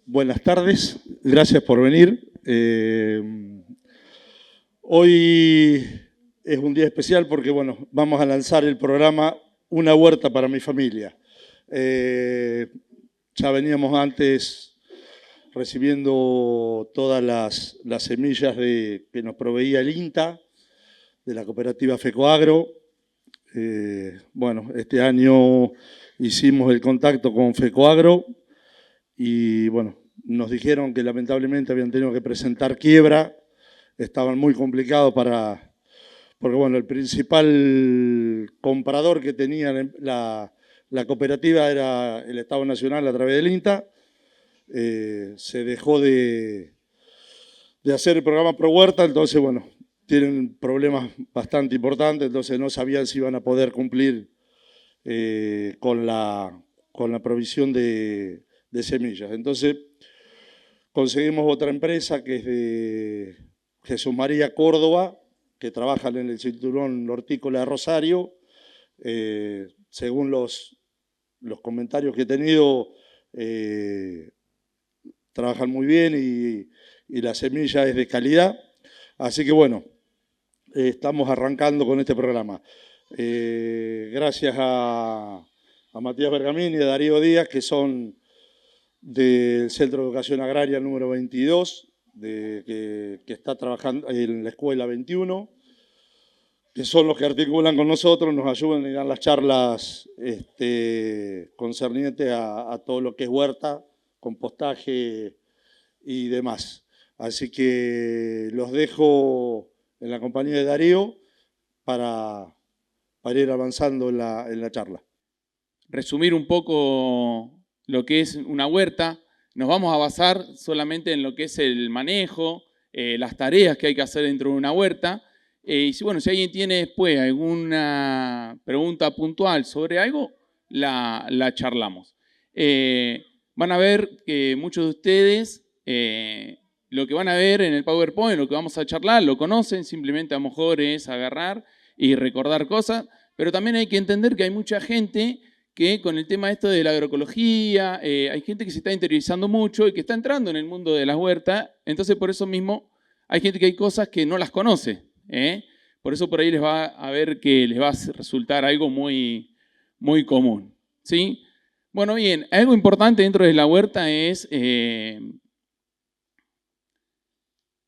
Buenas tardes, gracias por venir. Hoy es un día especial porque, bueno, vamos a lanzar el programa Una huerta para mi familia. Ya veníamos antes recibiendo todas las semillas que nos proveía el INTA, de la cooperativa FECOAGRO. Bueno, este año hicimos el contacto con FECOAGRO y, bueno, nos dijeron que lamentablemente habían tenido que presentar quiebra, estaban muy complicados porque, bueno, el principal comprador que tenía la cooperativa era el Estado Nacional a través del INTA. Se dejó de hacer el programa Pro Huerta, entonces, bueno, tienen problemas bastante importantes, entonces no sabían si iban a poder cumplir con la provisión de semillas. Entonces, conseguimos otra empresa que es de Jesús María Córdoba, que trabajan en el cinturón hortícola de Rosario. Según los comentarios que he tenido, trabajan muy bien y la semilla es de calidad. Así que, bueno, estamos arrancando con este programa. Gracias a Matías Bergamín y a Darío Díaz, que son del Centro de Educación Agraria número 22, que está trabajando en la Escuela 21, que son los que articulan con nosotros, nos ayudan y dan las charlas concernientes a todo lo que es huerta, compostaje y demás. Así que los dejo en la compañía de Darío para ir avanzando en la charla. Resumir un poco lo que es una huerta, nos vamos a basar solamente en lo que es el manejo, las tareas que hay que hacer dentro de una huerta. Y si alguien tiene después alguna pregunta puntual sobre algo, la charlamos. Van a ver que muchos de ustedes lo que van a ver en el PowerPoint, lo que vamos a charlar, lo conocen, simplemente a lo mejor es agarrar y recordar cosas, pero también hay que entender que hay mucha gente que con el tema esto de la agroecología, hay gente que se está interiorizando mucho y que está entrando en el mundo de las huertas, entonces por eso mismo hay gente que hay cosas que no las conoce. Por eso por ahí les va a ver que les va a resultar algo muy, muy común. ¿Sí? Bueno, bien, algo importante dentro de la huerta es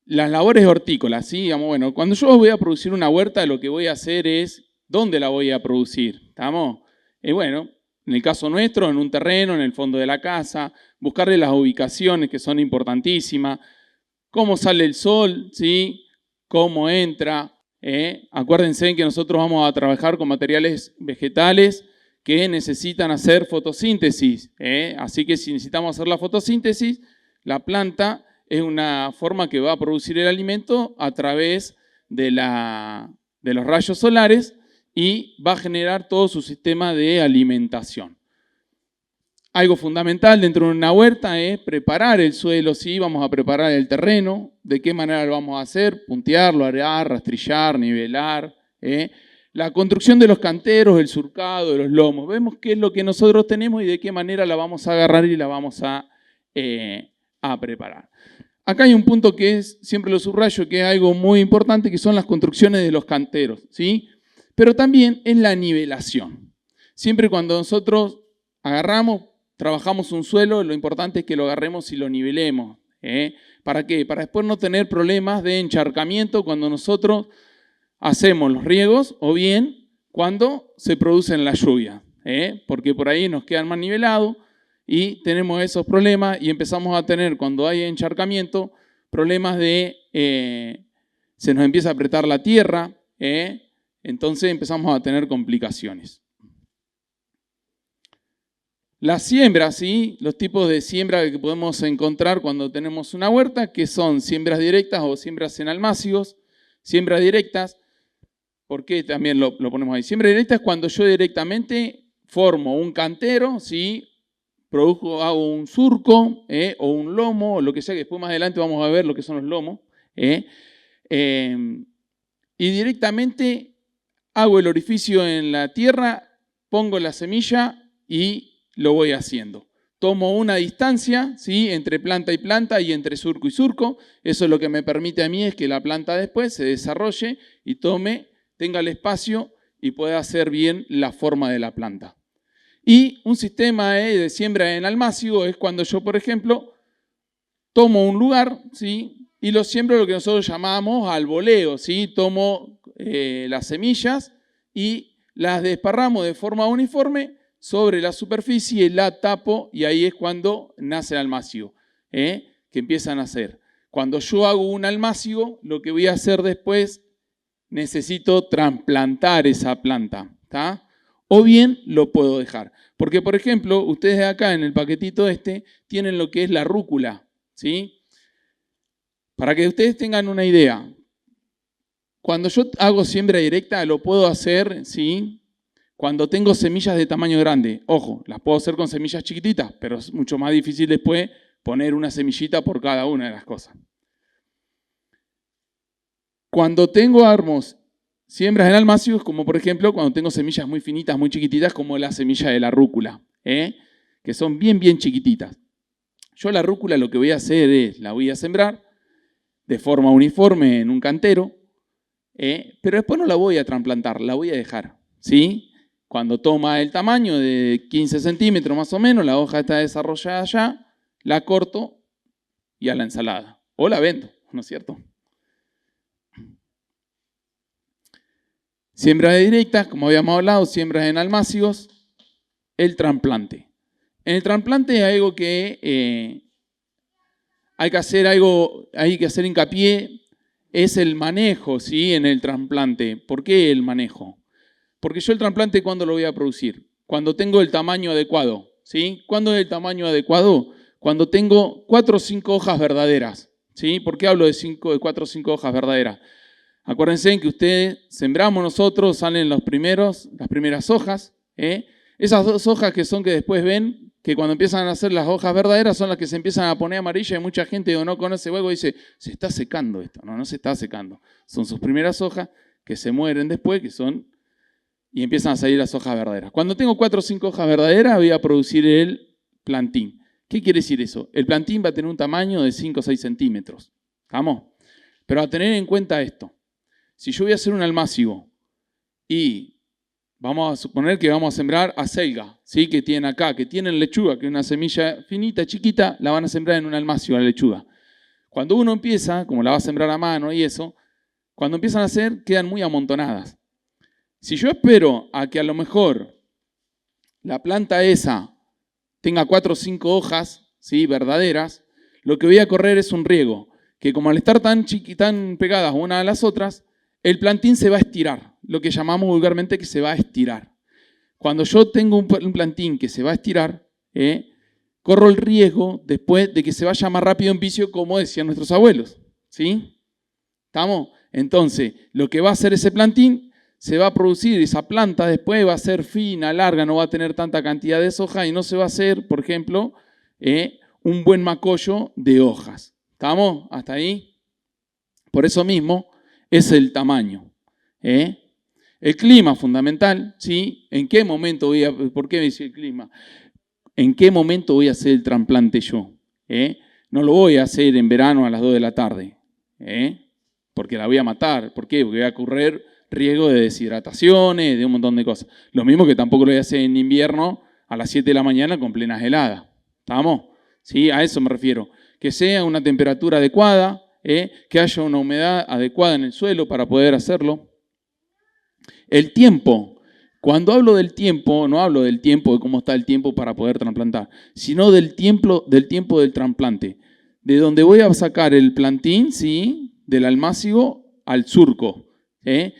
las labores hortícolas. ¿Sí? Digamos, bueno, cuando yo voy a producir una huerta, lo que voy a hacer es dónde la voy a producir. ¿Estamos? Bueno, en el caso nuestro, en un terreno, en el fondo de la casa, buscarle las ubicaciones que son importantísimas, cómo sale el sol, ¿sí? Cómo entra. Acuérdense que nosotros vamos a trabajar con materiales vegetales que necesitan hacer fotosíntesis. Así que si necesitamos hacer la fotosíntesis, la planta es una forma que va a producir el alimento a través de los rayos solares y va a generar todo su sistema de alimentación. Algo fundamental dentro de una huerta es preparar el suelo, ¿sí? Vamos a preparar el terreno, de qué manera lo vamos a hacer, puntearlo, arar, rastrillar, nivelar. La construcción de los canteros, el surcado, de los lomos. Vemos qué es lo que nosotros tenemos y de qué manera la vamos a agarrar y la vamos a preparar. Acá hay un punto que siempre lo subrayo, que es algo muy importante, que son las construcciones de los canteros, ¿sí? Pero también es la nivelación. Siempre cuando nosotros agarramos, trabajamos un suelo, lo importante es que lo agarremos y lo nivelemos. ¿Para qué? Para después no tener problemas de encharcamiento cuando nosotros hacemos los riegos o bien cuando se producen las lluvias. Porque por ahí nos quedan más nivelados y tenemos esos problemas y empezamos a tener, cuando hay encharcamiento, problemas de se nos empieza a apretar la tierra, entonces empezamos a tener complicaciones. Las siembras, ¿sí? Los tipos de siembra que podemos encontrar cuando tenemos una huerta, que son siembras directas o siembras en almácigos. Siembras directas, ¿por qué también lo ponemos ahí? Siembra directa es cuando yo directamente formo un cantero, ¿sí? Hago un surco o un lomo, o lo que sea, que después más adelante vamos a ver lo que son los lomos. Y directamente hago el orificio en la tierra, pongo la semilla y lo voy haciendo. tomo una distancia, ¿sí?, entre planta y planta y entre surco y surco. Eso lo que me permite a mí es que la planta después se desarrolle y tenga el espacio y pueda hacer bien la forma de la planta. Y un sistema de siembra en almácigo es cuando yo, por ejemplo, tomo un lugar, ¿sí?, y lo siembro lo que nosotros llamamos al voleo, ¿sí? Tomo las semillas y las desparramo de forma uniforme sobre la superficie, la tapo y ahí es cuando nace el almácigo, que empieza a nacer. Cuando yo hago un almácigo, lo que voy a hacer después, necesito trasplantar esa planta, ¿tá? O bien lo puedo dejar. Porque, por ejemplo, ustedes acá en el paquetito tienen lo que es la rúcula, ¿sí? Para que ustedes tengan una idea, cuando yo hago siembra directa lo puedo hacer, ¿sí?, cuando tengo semillas de tamaño grande. Ojo, las puedo hacer con semillas chiquititas, pero es mucho más difícil después poner una semillita por cada una de las cosas. Cuando tengo siembras en almácigos, como por ejemplo cuando tengo semillas muy finitas, muy chiquititas, como la semilla de la rúcula, que son bien, bien chiquititas. Yo la rúcula lo que voy a hacer es, la voy a sembrar de forma uniforme en un cantero, pero después no la voy a trasplantar, la voy a dejar, ¿sí? Cuando toma el tamaño de 15 centímetros más o menos, la hoja está desarrollada ya, la corto y a la ensalada. O la vendo, ¿no es cierto? Siembras directas, como habíamos hablado, siembras en almácigos, el trasplante. En el trasplante hay algo que hay que hacer hincapié, es el manejo, ¿sí?, en el trasplante. ¿Por qué el manejo? Porque yo el trasplante, ¿cuándo lo voy a producir? Cuando tengo el tamaño adecuado, ¿sí? ¿Cuándo es el tamaño adecuado? Cuando tengo 4 o 5 hojas verdaderas, ¿sí? ¿Por qué hablo de 4 o 5 hojas verdaderas? Acuérdense que ustedes sembramos nosotros, salen las primeras hojas, Esas 2 hojas que después ven que cuando empiezan a hacer las hojas verdaderas son las que se empiezan a poner amarillas y mucha gente que no conoce huevo dice, se está secando esto. No, no se está secando. Son sus primeras hojas que se mueren después, y empiezan a salir las hojas verdaderas. Cuando tengo 4 o 5 hojas verdaderas voy a producir el plantín. ¿Qué quiere decir eso? El plantín va a tener un tamaño de 5 o 6 centímetros. ¿Estamos? Pero a tener en cuenta esto. Si yo voy a hacer un almácigo y vamos a suponer que vamos a sembrar acelga, ¿sí?, que tienen lechuga, que es una semilla finita, chiquita, la van a sembrar en un almácigo, la lechuga. Cuando uno empieza, como la va a sembrar a mano y eso, cuando empiezan a hacer, quedan muy amontonadas. Si yo espero a que a lo mejor la planta esa tenga 4 o 5 hojas, ¿sí?, verdaderas, lo que voy a correr es un riego, que como al estar tan pegadas una a las otras, el plantín se va a estirar, lo que llamamos vulgarmente que se va a estirar. Cuando yo tengo un plantín que se va a estirar, corro el riesgo después de que se vaya más rápido en vicio, como decían nuestros abuelos, ¿sí? ¿Estamos? Entonces, lo que va a hacer ese plantín, se va a producir, esa planta después va a ser fina, larga, no va a tener tanta cantidad de hojas y no se va a hacer, por ejemplo, un buen macollo de hojas. ¿Estamos? ¿Hasta ahí? Por eso mismo es el tamaño. El clima fundamental, ¿sí? ¿En qué momento por qué me dice el clima? ¿En qué momento voy a hacer el trasplante yo? No lo voy a hacer en verano a las 2 de la tarde, porque la voy a matar. ¿Por qué? Porque voy a correr riesgo de deshidrataciones, de un montón de cosas. Lo mismo que tampoco lo voy a hacer en invierno a las 7 de la mañana con plenas heladas. ¿Estamos? ¿Sí? A eso me refiero. Que sea una temperatura adecuada, que haya una humedad adecuada en el suelo para poder hacerlo. El tiempo. Cuando hablo del tiempo, no hablo del tiempo, de cómo está el tiempo para poder trasplantar, sino del tiempo del trasplante. De donde voy a sacar el plantín, ¿sí?, del almácigo al surco.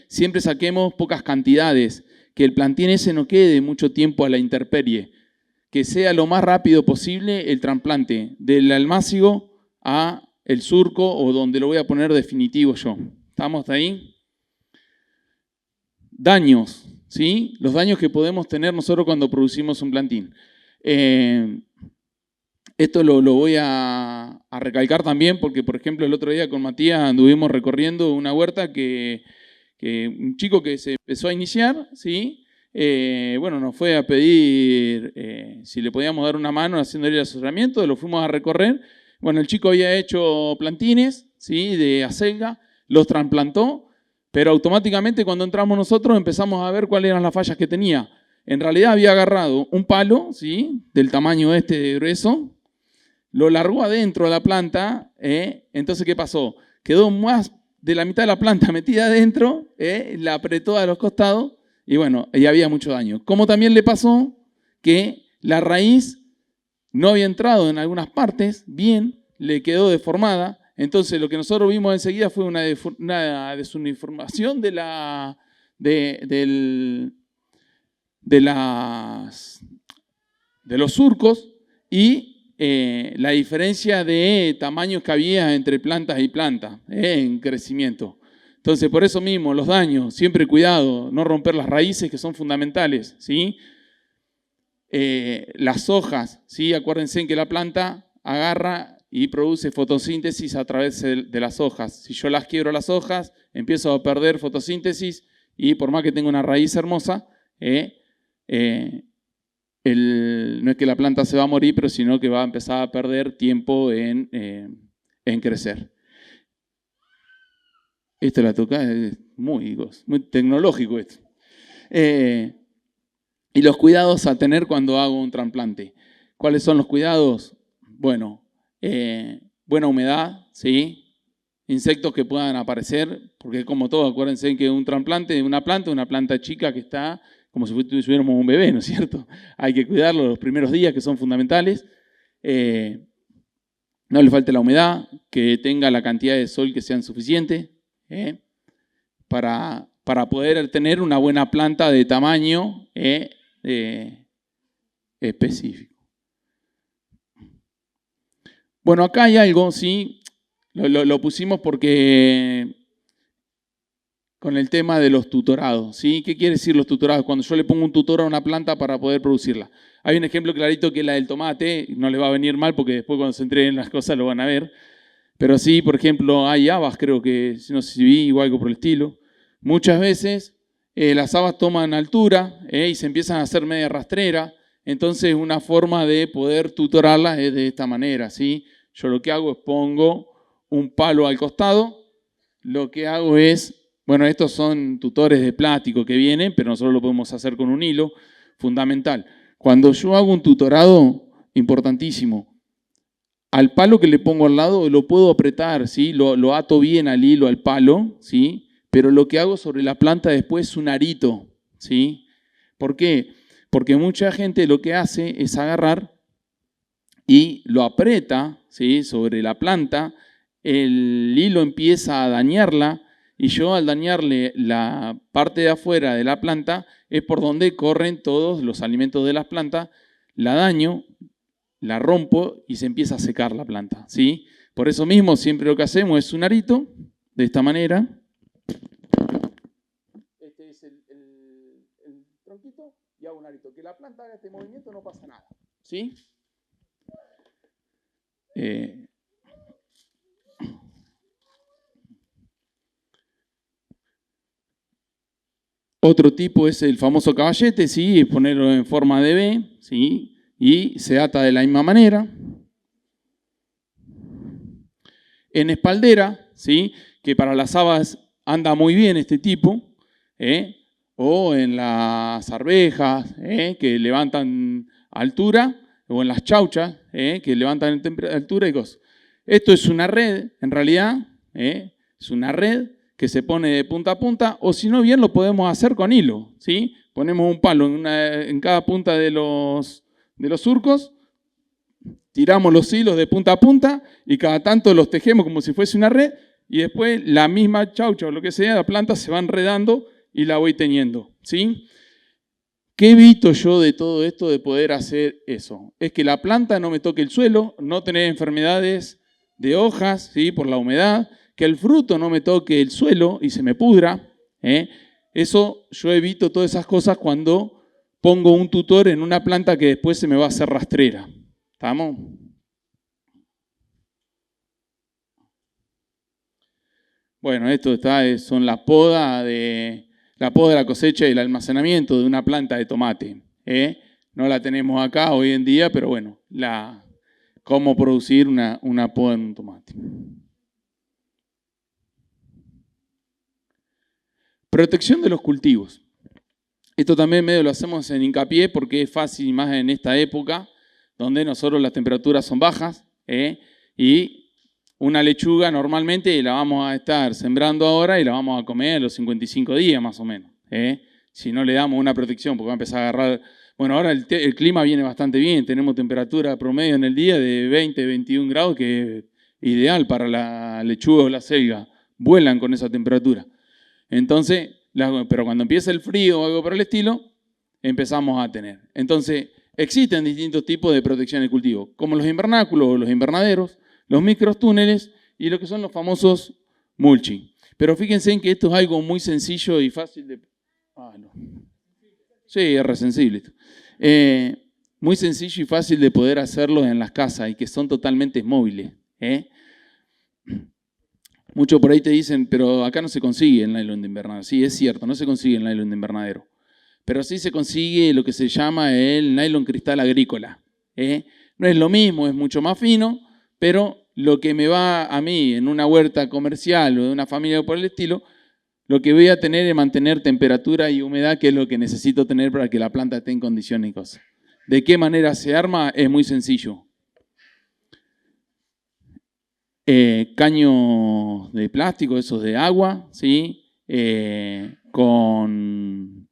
Siempre saquemos pocas cantidades, que el plantín ese no quede mucho tiempo a la intemperie, que sea lo más rápido posible el trasplante del almácigo a el surco o donde lo voy a poner definitivo yo. ¿Estamos ahí? Daños, ¿sí? Los daños que podemos tener nosotros cuando producimos un plantín. Esto lo voy a recalcar también porque, por ejemplo, el otro día con Matías anduvimos recorriendo una huerta que un chico que se empezó a iniciar, ¿sí?, bueno, nos fue a pedir si le podíamos dar una mano haciendo el asesoramiento, lo fuimos a recorrer. Bueno, el chico había hecho plantines, ¿sí? De acelga, los trasplantó, pero automáticamente cuando entramos nosotros empezamos a ver cuáles eran las fallas que tenía. En realidad había agarrado un palo, ¿sí? Del tamaño este de grueso, lo largó adentro de la planta, entonces ¿qué pasó? Quedó más de la mitad de la planta metida adentro, la apretó a los costados y bueno, y había mucho daño. Como también le pasó que la raíz no había entrado en algunas partes bien, le quedó deformada. Entonces lo que nosotros vimos enseguida fue una desuniformación de los surcos y la diferencia de tamaños que había entre plantas y plantas en crecimiento. Entonces, por eso mismo, los daños, siempre cuidado, no romper las raíces que son fundamentales, ¿sí? Las hojas, ¿sí? Acuérdense que la planta agarra y produce fotosíntesis a través de las hojas. Si yo las quiebro las hojas, empiezo a perder fotosíntesis y por más que tenga una raíz hermosa, no es que la planta se va a morir, pero sino que va a empezar a perder tiempo en crecer. Esto la toca, es muy tecnológico esto. Y los cuidados a tener cuando hago un trasplante. ¿Cuáles son los cuidados? Bueno, buena humedad, ¿sí? Insectos que puedan aparecer, porque como todo, acuérdense que un trasplante de una planta chica que está como si tuviéramos un bebé, ¿no es cierto? Hay que cuidarlo los primeros días, que son fundamentales. No le falte la humedad, que tenga la cantidad de sol que sean suficiente, para poder tener una buena planta de tamaño específico. Bueno, acá hay algo, sí, lo pusimos porque con el tema de los tutorados, ¿sí? ¿Qué quiere decir los tutorados? Cuando yo le pongo un tutor a una planta para poder producirla. Hay un ejemplo clarito que es la del tomate, no les va a venir mal porque después cuando se entreguen las cosas lo van a ver. Pero sí, por ejemplo, hay habas, creo que, no sé si vi o algo por el estilo. Muchas veces las habas toman altura y se empiezan a hacer media rastrera. Entonces, una forma de poder tutorarlas es de esta manera, ¿sí? Yo lo que hago es pongo un palo al costado. Lo que hago es, bueno, estos son tutores de plástico que vienen, pero nosotros lo podemos hacer con un hilo. Fundamental. Cuando yo hago un tutorado, importantísimo, al palo que le pongo al lado lo puedo apretar, ¿sí? Lo ato bien al hilo, al palo, ¿sí? Pero lo que hago sobre la planta después es un arito, ¿sí? ¿Por qué? Porque mucha gente lo que hace es agarrar y lo aprieta, ¿sí? Sobre la planta, el hilo empieza a dañarla y yo al dañarle la parte de afuera de la planta es por donde corren todos los alimentos de las plantas, la daño, la rompo y se empieza a secar la planta, ¿sí? Por eso mismo siempre lo que hacemos es un arito, de esta manera. Este es el tronquito y hago un arito. Que la planta haga este movimiento no pasa nada, ¿sí? Otro tipo es el famoso caballete, ¿sí? Ponerlo en forma de V, ¿sí? Y se ata de la misma manera. En espaldera, ¿sí? Que para las habas anda muy bien este tipo, o en las arvejas, que levantan altura, o en las chauchas, que levantan altura y cosas. Esto es una red, en realidad, es una red que se pone de punta a punta, o si no bien lo podemos hacer con hilo, ¿sí? Ponemos un palo en cada punta de los surcos, tiramos los hilos de punta a punta y cada tanto los tejemos como si fuese una red y después la misma chaucha o lo que sea, la planta se va enredando y la voy teñiendo, ¿sí? ¿Qué evito yo de todo esto de poder hacer eso? Es que la planta no me toque el suelo, no tener enfermedades de hojas, ¿sí? Por la humedad, que el fruto no me toque el suelo y se me pudra. Eso yo evito todas esas cosas cuando pongo un tutor en una planta que después se me va a hacer rastrera. ¿Estamos? Bueno, esto son la poda de la poda de la cosecha y el almacenamiento de una planta de tomate. No la tenemos acá hoy en día, pero bueno, cómo producir una poda en un tomate. Protección de los cultivos. Esto también medio lo hacemos en hincapié porque es fácil más en esta época, donde nosotros las temperaturas son bajas, y una lechuga normalmente la vamos a estar sembrando ahora y la vamos a comer a los 55 días más o menos. Si no le damos una protección, porque va a empezar a agarrar... Bueno, ahora el clima viene bastante bien, tenemos temperatura promedio en el día de 20, 21 grados, que es ideal para la lechuga o la selga, vuelan con esa temperatura. Entonces, pero cuando empieza el frío o algo por el estilo, empezamos a tener. Entonces, existen distintos tipos de protección de cultivo, como los invernáculos o los invernaderos, los microtúneles y lo que son los famosos mulching. Pero fíjense en que esto es algo muy sencillo y fácil de... no. Sí, es resensible esto. Muy sencillo y fácil de poder hacerlo en las casas y que son totalmente móviles. Muchos por ahí te dicen, pero acá no se consigue el nylon de invernadero. Sí, es cierto, no se consigue el nylon de invernadero. Pero sí se consigue lo que se llama el nylon cristal agrícola. No es lo mismo, es mucho más fino, pero lo que me va a mí en una huerta comercial o de una familia por el estilo, lo que voy a tener es mantener temperatura y humedad, que es lo que necesito tener para que la planta esté en condiciones y cosas. ¿De qué manera se arma? Es muy sencillo. Caños de plástico, esos de agua, ¿sí? Con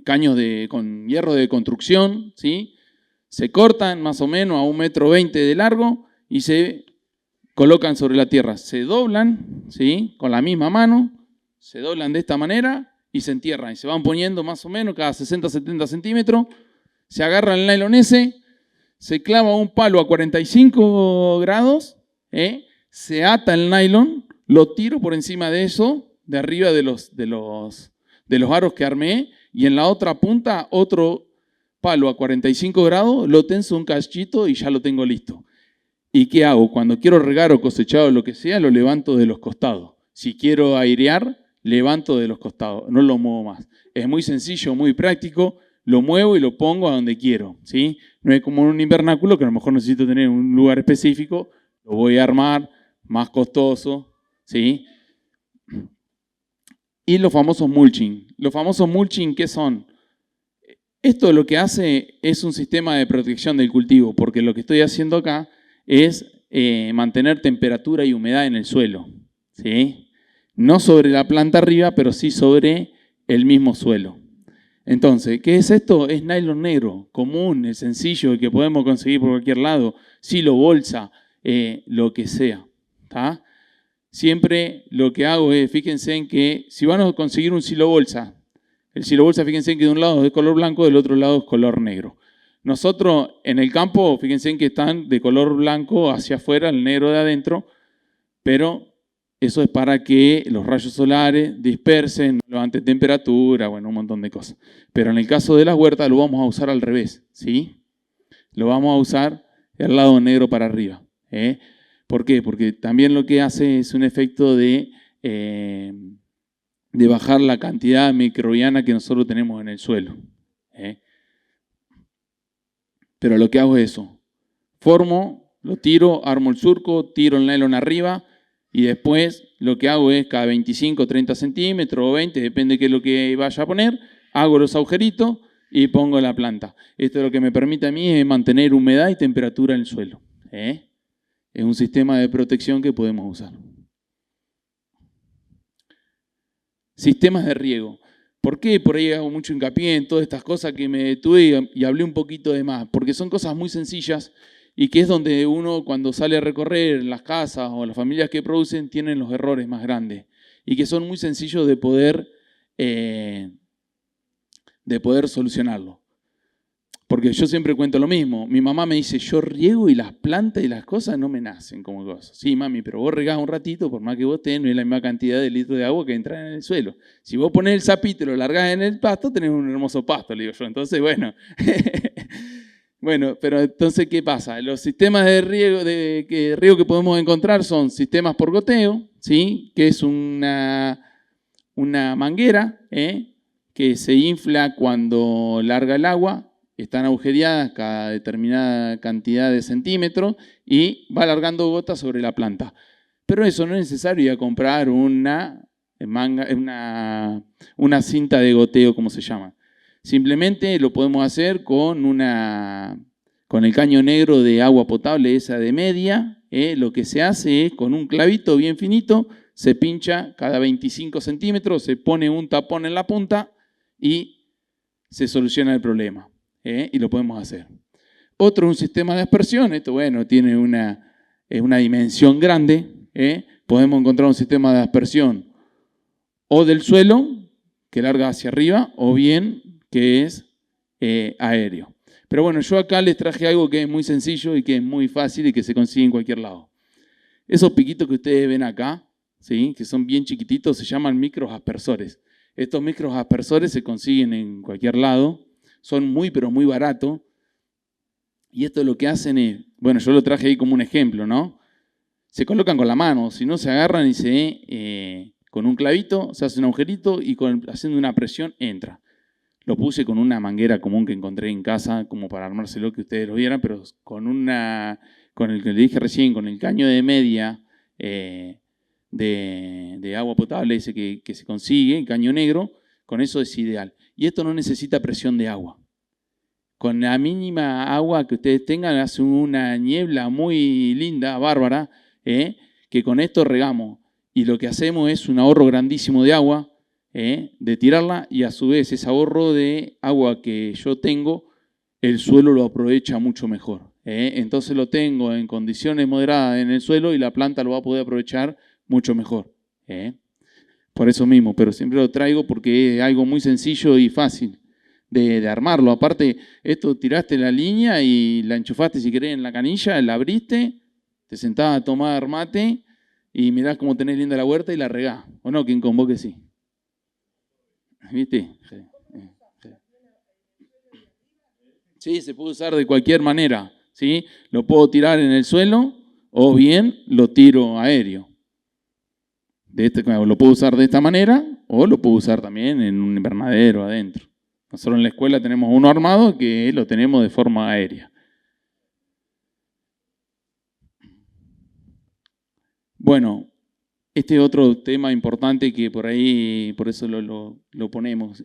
caños con hierro de construcción, ¿sí? Se cortan más o menos a 1,20 m de largo y se colocan sobre la tierra. Se doblan, ¿sí? Con la misma mano, se doblan de esta manera y se entierran. Y se van poniendo más o menos cada 60-70 centímetros. Se agarra el nylon ese, se clava un palo a 45 grados, se ata el nylon, lo tiro por encima de eso, de arriba de los aros que armé, y en la otra punta otro palo a 45 grados, lo tenso un cachito y ya lo tengo listo. ¿Y qué hago? Cuando quiero regar o cosechar o lo que sea, lo levanto de los costados. Si quiero airear, levanto de los costados, no lo muevo más. Es muy sencillo, muy práctico, lo muevo y lo pongo a donde quiero, ¿sí? No es como un invernáculo que a lo mejor necesito tener un lugar específico, lo voy a armar, más costoso, ¿sí? Y los famosos mulching. Los famosos mulching, ¿qué son? Esto lo que hace es un sistema de protección del cultivo, porque lo que estoy haciendo acá es mantener temperatura y humedad en el suelo, ¿sí? No sobre la planta arriba, pero sí sobre el mismo suelo. Entonces, ¿qué es esto? Es nylon negro, común, es sencillo, que podemos conseguir por cualquier lado, silo, bolsa, lo que sea, ¿tá? Siempre lo que hago es, fíjense en que si van a conseguir un silo bolsa, el silo bolsa, fíjense en que de un lado es de color blanco, del otro lado es color negro. Nosotros en el campo, fíjense en que están de color blanco hacia afuera, el negro de adentro, pero eso es para que los rayos solares dispersen, levanten temperatura, bueno, un montón de cosas. Pero en el caso de las huertas lo vamos a usar al revés, ¿sí? Lo vamos a usar el lado negro para arriba. ¿Por qué? Porque también lo que hace es un efecto de bajar la cantidad microbiana que nosotros tenemos en el suelo. Pero lo que hago es eso. Formo, lo tiro, armo el surco, tiro el nylon arriba y después lo que hago es cada 25, 30 centímetros o 20, depende de qué es lo que vaya a poner, hago los agujeritos y pongo la planta. Esto es lo que me permite a mí es mantener humedad y temperatura en el suelo. Es un sistema de protección que podemos usar. Sistemas de riego. ¿Por qué por ahí hago mucho hincapié en todas estas cosas que me detuve y hablé un poquito de más? Porque son cosas muy sencillas y que es donde uno cuando sale a recorrer las casas o las familias que producen tienen los errores más grandes y que son muy sencillos de poder solucionarlo. Porque yo siempre cuento lo mismo. Mi mamá me dice, yo riego y las plantas y las cosas no me nacen como cosas. Sí, mami, pero vos regás un ratito, por más que vos tenés, no es la misma cantidad de litros de agua que entra en el suelo. Si vos ponés el sapito y lo largás en el pasto, tenés un hermoso pasto, le digo yo. Entonces, bueno. Bueno, pero entonces, ¿qué pasa? Los sistemas de riego que podemos encontrar son sistemas por goteo, ¿sí? Que es un una manguera que se infla cuando larga el agua, están agujereadas cada determinada cantidad de centímetros y va largando gotas sobre la planta. Pero eso no es necesario ir a comprar una cinta de goteo, como se llama. Simplemente lo podemos hacer con el caño negro de agua potable, esa de media. Lo que se hace es con un clavito bien finito, se pincha cada 25 centímetros, se pone un tapón en la punta y se soluciona el problema. Y lo podemos hacer. Otro, un sistema de aspersión. Esto, bueno, tiene una dimensión grande. Podemos encontrar un sistema de aspersión o del suelo, que larga hacia arriba, o bien que es aéreo. Pero bueno, yo acá les traje algo que es muy sencillo y que es muy fácil y que se consigue en cualquier lado. Esos piquitos que ustedes ven acá, ¿sí?, que son bien chiquititos, se llaman microaspersores. Estos microaspersores se consiguen en cualquier lado, son muy pero muy baratos. Y esto lo que hacen es, bueno, yo lo traje ahí como un ejemplo, ¿no? Se colocan con la mano, si no se agarran y con un clavito se hace un agujerito y haciendo una presión entra. Lo puse con una manguera común que encontré en casa, como para armárselo, que ustedes lo vieran, pero con el que le dije recién, con el caño de media de agua potable, ese que se consigue, el caño negro, con eso es ideal. Y esto no necesita presión de agua. Con la mínima agua que ustedes tengan, hace una niebla muy linda, bárbara, que con esto regamos. Y lo que hacemos es un ahorro grandísimo de agua, de tirarla, y a su vez ese ahorro de agua que yo tengo, el suelo lo aprovecha mucho mejor. Entonces lo tengo en condiciones moderadas en el suelo y la planta lo va a poder aprovechar mucho mejor. Por eso mismo, pero siempre lo traigo porque es algo muy sencillo y fácil de armarlo. Aparte, esto tiraste la línea y la enchufaste, si querés, en la canilla, la abriste, te sentás a tomar mate y mirás cómo tenés linda la huerta y la regás. ¿O no? ¿Quién convoque sí? ¿Viste? Sí, se puede usar de cualquier manera, ¿sí? Lo puedo tirar en el suelo o bien lo tiro aéreo. Lo puedo usar de esta manera o lo puedo usar también en un invernadero adentro. Nosotros en la escuela tenemos uno armado que lo tenemos de forma aérea. Bueno, este es otro tema importante que por ahí, por eso lo ponemos,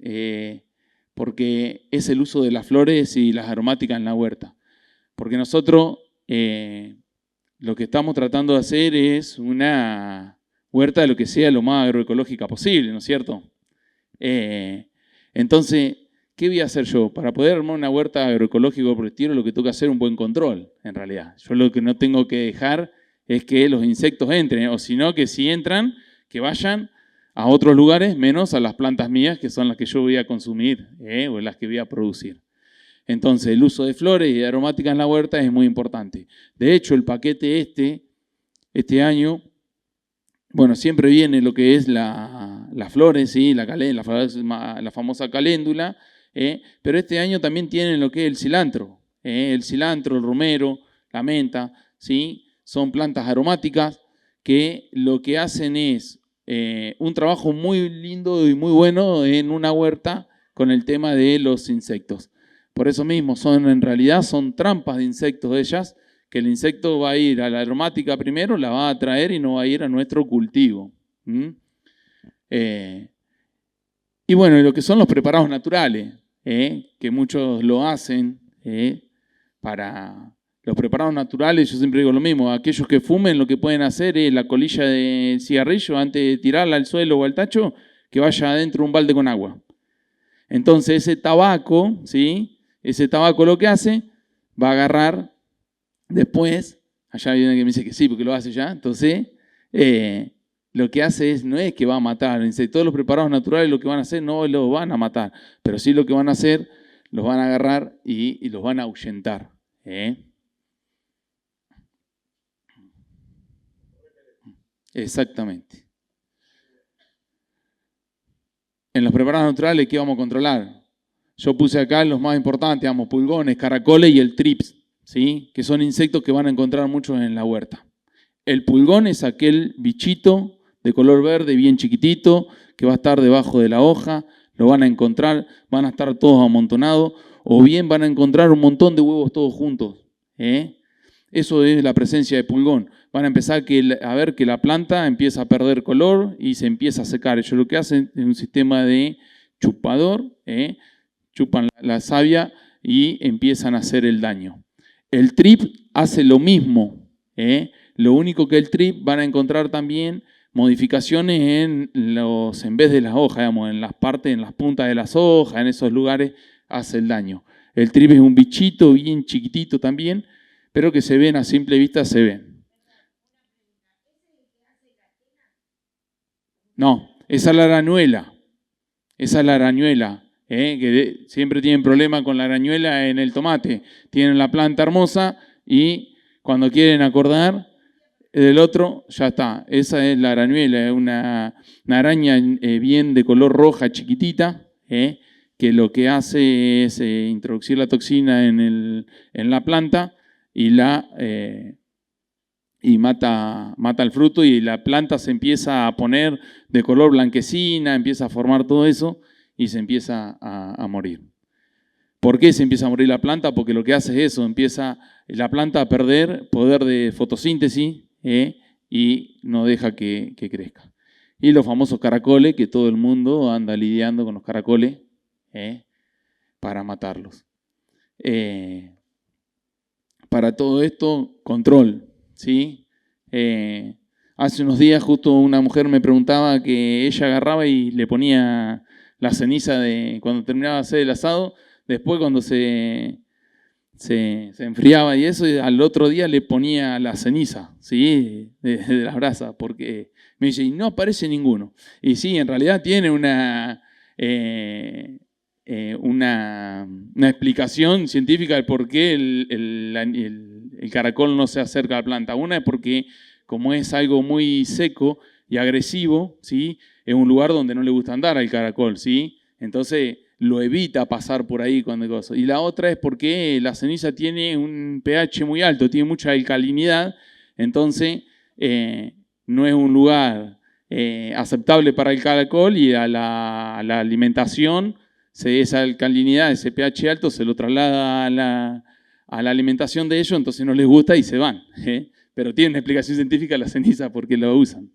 porque es el uso de las flores y las aromáticas en la huerta. Porque nosotros lo que estamos tratando de hacer es una huerta de lo que sea lo más agroecológica posible, ¿no es cierto? Entonces, ¿qué voy a hacer yo? Para poder armar una huerta agroecológica por el estilo, lo que tengo que hacer es un buen control, en realidad. Yo lo que no tengo que dejar es que los insectos entren, o si no, que si entran, que vayan a otros lugares, menos a las plantas mías, que son las que yo voy a consumir, o las que voy a producir. Entonces, el uso de flores y de aromáticas en la huerta es muy importante. De hecho, el paquete este año, bueno, siempre viene lo que es las flores, ¿sí? la famosa caléndula, pero este año también tienen lo que es el cilantro, el romero, la menta, ¿sí? Son plantas aromáticas que lo que hacen es un trabajo muy lindo y muy bueno en una huerta con el tema de los insectos. Por eso mismo, en realidad son trampas de insectos ellas, que el insecto va a ir a la aromática primero, la va a atraer y no va a ir a nuestro cultivo. Y bueno, lo que son los preparados naturales, que muchos lo hacen para... Los preparados naturales, yo siempre digo lo mismo, aquellos que fumen lo que pueden hacer es la colilla del cigarrillo, antes de tirarla al suelo o al tacho, que vaya adentro un balde con agua. Entonces ese tabaco, ¿sí? Ese tabaco lo que hace, va a agarrar después, allá hay una que me dice que sí, porque lo hace ya, entonces lo que hace no es que va a matar, todos los preparados naturales lo que van a hacer no los van a matar, pero sí lo que van a hacer, los van a agarrar y los van a ahuyentar. Exactamente. En los preparados naturales, ¿qué vamos a controlar? Yo puse acá los más importantes, pulgones, caracoles y el trips, ¿sí? Que son insectos que van a encontrar muchos en la huerta. El pulgón es aquel bichito de color verde, bien chiquitito, que va a estar debajo de la hoja, lo van a encontrar, van a estar todos amontonados, o bien van a encontrar un montón de huevos todos juntos. Eso es la presencia de pulgón. Van a empezar a ver que la planta empieza a perder color y se empieza a secar. Ellos lo que hacen es un sistema de chupador, chupan la savia y empiezan a hacer el daño. El trip hace lo mismo. Lo único que el trip van a encontrar también modificaciones en vez de las hojas, digamos, en las partes, en las puntas de las hojas, en esos lugares hace el daño. El trip es un bichito bien chiquitito también, pero que se ven a simple vista, se ven. No, esa es la arañuela. Esa es la arañuela. Que siempre tienen problemas con la arañuela en el tomate. Tienen la planta hermosa y cuando quieren acordar del otro, ya está. Esa es la arañuela, es una araña bien de color roja, chiquitita, que lo que hace es introducir la toxina en la planta y mata el fruto y la planta se empieza a poner de color blanquecina, empieza a formar todo eso y se empieza a morir. ¿Por qué se empieza a morir la planta? Porque lo que hace es eso, empieza la planta a perder poder de fotosíntesis y no deja que crezca. Y los famosos caracoles, que todo el mundo anda lidiando con los caracoles para matarlos. Para todo esto, control, ¿sí? Hace unos días justo una mujer me preguntaba que ella agarraba y le ponía la ceniza cuando terminaba de hacer el asado, después cuando se enfriaba y eso, al otro día le ponía la ceniza, ¿sí? de las brasas, porque me dice, y no aparece ninguno. Y sí, en realidad tiene una explicación científica de por qué el caracol no se acerca a la planta. Una es porque, como es algo muy seco y agresivo, ¿sí? Es un lugar donde no le gusta andar al caracol, ¿sí? Entonces lo evita pasar por ahí cuando hay cosas. Y la otra es porque la ceniza tiene un pH muy alto, tiene mucha alcalinidad, entonces no es un lugar aceptable para el caracol y a la alimentación, esa alcalinidad, ese pH alto se lo traslada a la alimentación de ellos, entonces no les gusta y se van. Pero tiene una explicación científica la ceniza porque lo usan.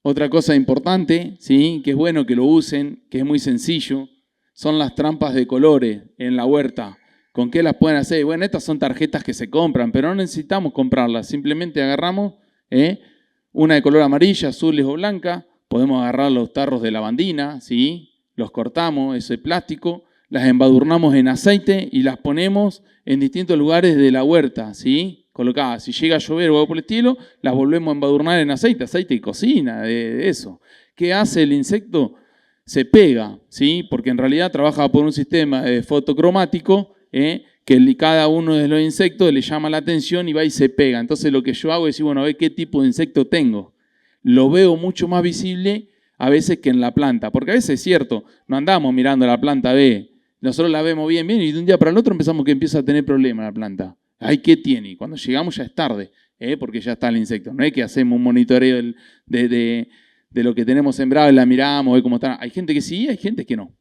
Otra cosa importante, ¿sí? Que es bueno que lo usen, que es muy sencillo, son las trampas de colores en la huerta. ¿Con qué las pueden hacer? Bueno, estas son tarjetas que se compran, pero no necesitamos comprarlas. Simplemente agarramos una de color amarilla, azules o blanca. Podemos agarrar los tarros de lavandina, ¿sí? Los cortamos, ese plástico, las embadurnamos en aceite y las ponemos en distintos lugares de la huerta, ¿sí? Colocadas. Si llega a llover o algo por el estilo, las volvemos a embadurnar en aceite de cocina, de eso. ¿Qué hace el insecto? Se pega, ¿sí? Porque en realidad trabaja por un sistema fotocromático, que cada uno de los insectos le llama la atención y va y se pega. Entonces lo que yo hago es decir, bueno, a ver qué tipo de insecto tengo. Lo veo mucho más visible a veces que en la planta, porque a veces es cierto, no andamos mirando la planta B, nosotros la vemos bien y de un día para el otro empezamos que empieza a tener problemas la planta. Ay, ¿qué tiene? Y cuando llegamos ya es tarde, porque ya está el insecto. No es que hacemos un monitoreo de lo que tenemos sembrado y la miramos, ve cómo está. Hay gente que sí, hay gente que no.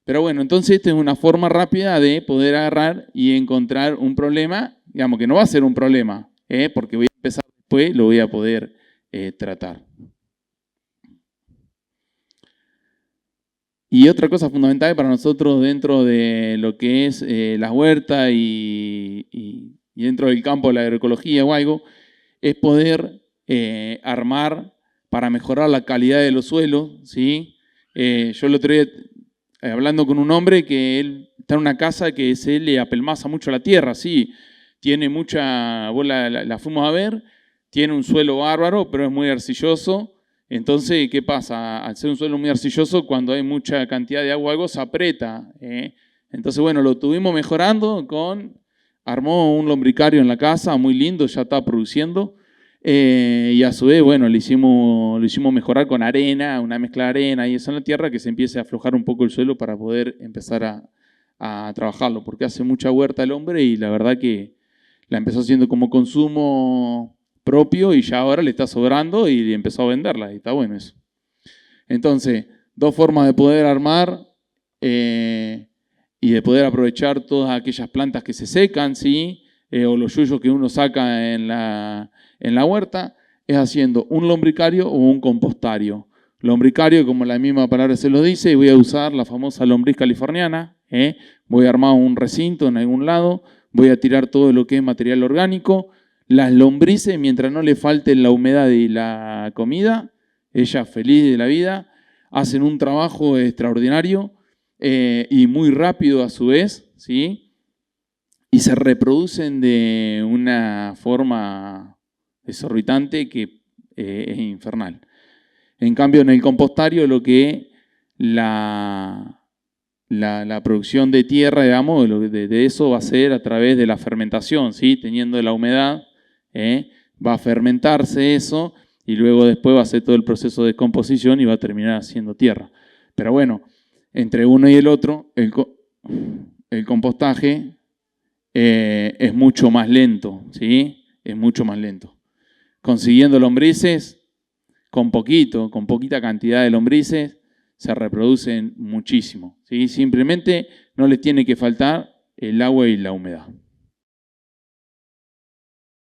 Pero bueno, entonces esta es una forma rápida de poder agarrar y encontrar un problema, digamos que no va a ser un problema, porque voy a empezar después, lo voy a poder tratar. Y otra cosa fundamental para nosotros dentro de lo que es la huerta y dentro del campo de la agroecología o algo, es poder armar para mejorar la calidad de los suelos, ¿sí? Yo el otro día, hablando con un hombre que él está en una casa que se le apelmaza mucho la tierra, ¿sí? Tiene mucha, vos la fuimos a ver, tiene un suelo bárbaro, pero es muy arcilloso. Entonces, ¿qué pasa? Al ser un suelo muy arcilloso, cuando hay mucha cantidad de agua o algo, se aprieta. Entonces, bueno, lo tuvimos mejorando armó un lombricario en la casa, muy lindo, ya está produciendo. Y a su vez, bueno, lo hicimos mejorar con arena, una mezcla de arena y eso en la tierra, que se empiece a aflojar un poco el suelo para poder empezar a trabajarlo, porque hace mucha huerta el hombre y la verdad que la empezó haciendo como consumo propio y ya ahora le está sobrando y empezó a venderla. Y está bueno eso. Entonces, dos formas de poder armar y de poder aprovechar todas aquellas plantas que se secan, ¿sí? O los yuyos que uno saca en la huerta, es haciendo un lombricario o un compostario. Lombricario, como la misma palabra se lo dice, voy a usar la famosa lombriz californiana. Voy a armar un recinto en algún lado, voy a tirar todo lo que es material orgánico. Las lombrices, mientras no le falte la humedad y la comida, ellas felices de la vida, hacen un trabajo extraordinario y muy rápido a su vez, ¿sí? Y se reproducen de una forma desorbitante que es infernal. En cambio, en el compostario, lo que la producción de tierra, digamos, de eso va a ser a través de la fermentación, ¿sí? Teniendo la humedad, va a fermentarse eso y luego después va a ser todo el proceso de descomposición y va a terminar haciendo tierra. Pero bueno, entre uno y el otro, el compostaje es mucho más lento, ¿sí? Es mucho más lento. Consiguiendo lombrices, con poquita cantidad de lombrices, se reproducen muchísimo, ¿sí? Simplemente no les tiene que faltar el agua y la humedad.